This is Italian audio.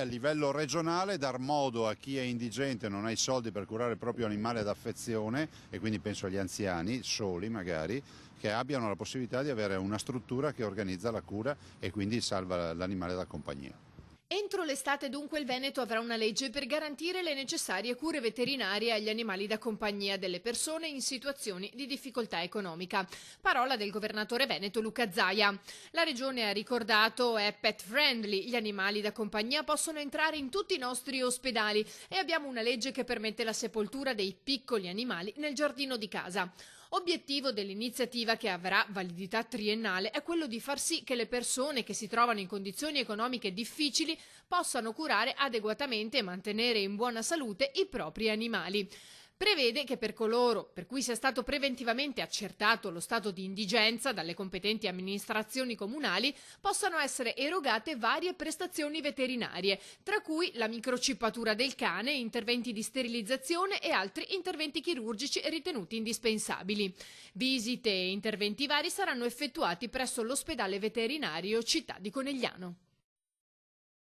a livello regionale dar modo a chi è indigente, non ha i soldi per curare il proprio animale d'affezione, e quindi penso agli anziani, soli magari, che abbiano la possibilità di avere una struttura che organizza la cura e quindi salva l'animale da compagnia. Entro l'estate dunque il Veneto avrà una legge per garantire le necessarie cure veterinarie agli animali da compagnia delle persone in situazioni di difficoltà economica. Parola del governatore veneto Luca Zaia. La regione ha ricordato è pet friendly, gli animali da compagnia possono entrare in tutti i nostri ospedali e abbiamo una legge che permette la sepoltura dei piccoli animali nel giardino di casa. Obiettivo dell'iniziativa, che avrà validità triennale, è quello di far sì che le persone che si trovano in condizioni economiche difficili possano curare adeguatamente e mantenere in buona salute i propri animali. Prevede che per coloro per cui sia stato preventivamente accertato lo stato di indigenza dalle competenti amministrazioni comunali possano essere erogate varie prestazioni veterinarie, tra cui la microchippatura del cane, interventi di sterilizzazione e altri interventi chirurgici ritenuti indispensabili. Visite e interventi vari saranno effettuati presso l'ospedale veterinario Città di Conegliano.